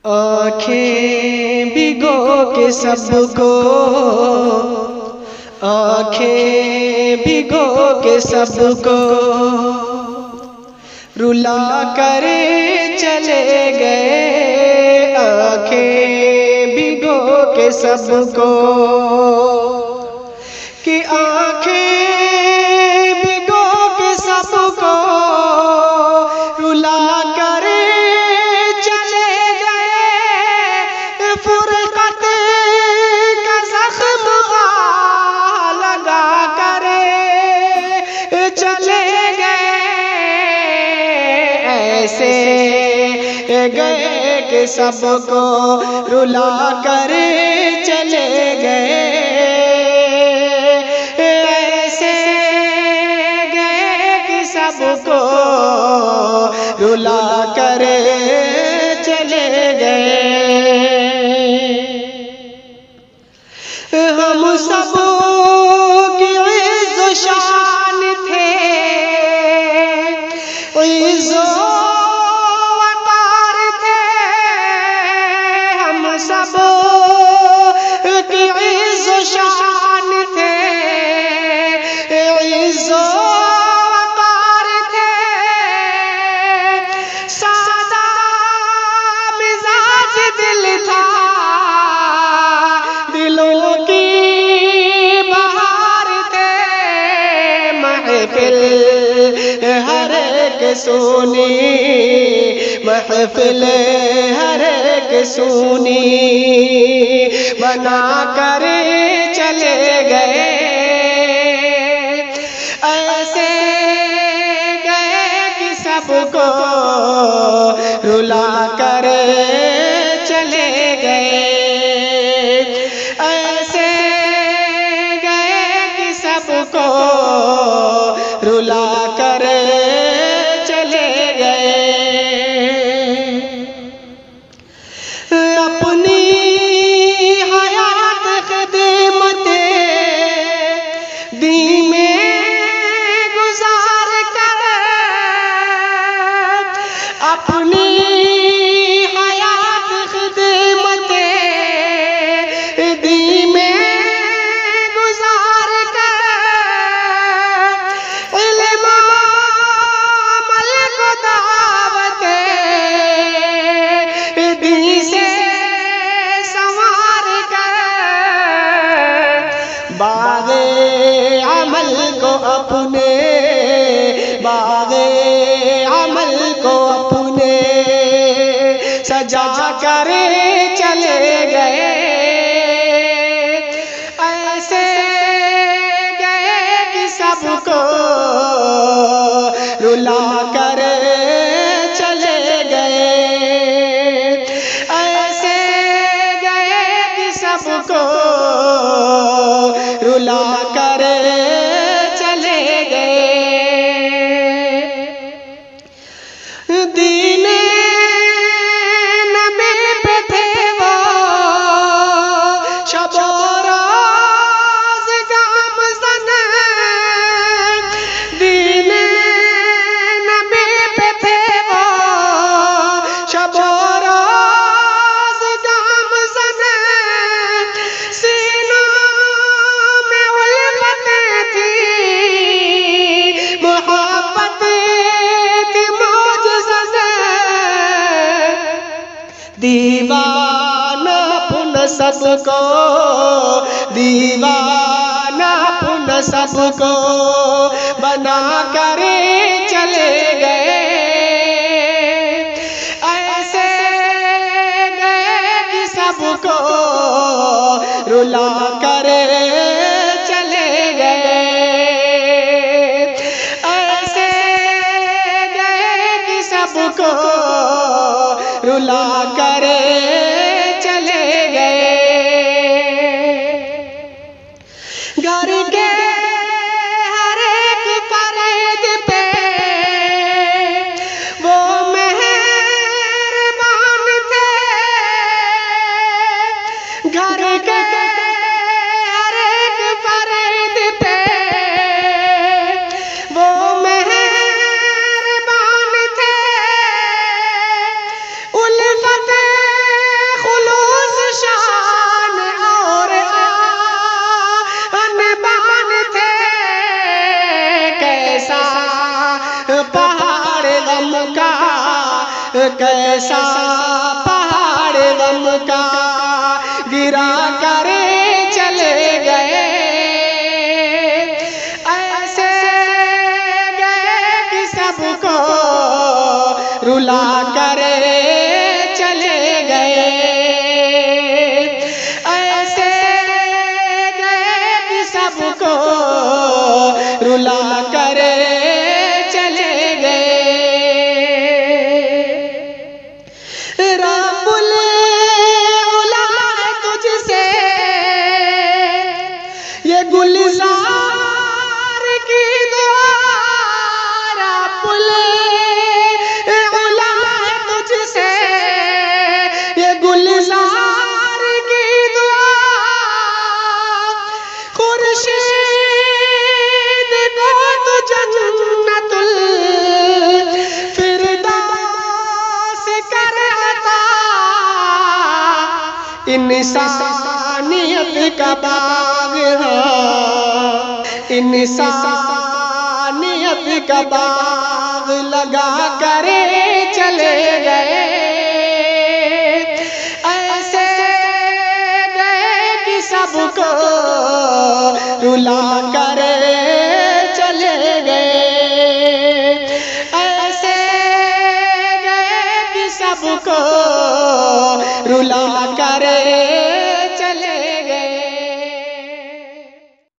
आँखें भिगो के सबको, आँखें भिगो के सबको रुला कर चले गए। आँखें भिगो के सबको कि आँखें भिगो के सबको रुला कर चले गए। फुरकत का ज़ख्म लगा कर चले गए। ऐसे गए कि सबको रुला कर चले गए। ऐसे गए कि सबको रुला कर चले गए। हम सब की इज़्ज़ो शान थे, इज़्ज़ो वक़ार थे। हम सब की इज़्ज़ो शान थे, इज़्ज़ो वक़ार थे। सादा मिजाज दिल था, दिलों की बहार थे। महफिल हर एक सुनी, महफिल हर एक सुनी बना कर चले गए। ऐसे गए कि सबको रुला कर चले गए। ऐसे गए कि सबको रुला कर चले गए। अपनी हयात खिदमत दी में गुजार कर, अपनी हयात खिदमत दी में गुजार कर, इल्म अमल को दावत दी से संवार कर। बाग़े अमल को अपने, बाग़े अमल को अपने सजा कर चले गए। ऐसे गए कि सबको रुला कर चले गए। ऐसे गए कि सबको रुला कर चले गए। दीने नबी पे थे वो शबो रोज़ गामज़न। दीने नबी पे थे वो शबो रोज़ गामज़न। सीनों में उल्फत थी, मोहब्बत थी मौजज़न। दीवानापुन सबको, दीवानापुन सबको बना कर चले गए। ऐसे गए कि सबको रुला कर चले गए। ऐसे गए कि सबको रुला कर चले गए। घर के हर एक फर्द पे वो मेहरबान थे। घर के हर एक फर्द पे वो मेहरबान थे। उल्फत कैसा पहाड़ गम का गिरा करे चले गए। ऐसे गए कि सबको रुला करे चले गए। ऐसे गए कि सबको रुला करे चले गए। रब्बुल उला तुझसे ये गुलजार की दुआ, रब्बुल उला तुझसे ये गुलजार की दुआ। खुर्शीद को तू जन्नतुल फिरदौस कर अता। इंसानियत का बाग है, इंसानियत का बाग लगा करे चले गए। ऐसे गए कि सबको रुला करे चले गए। ऐसे गए कि सबको रुला करे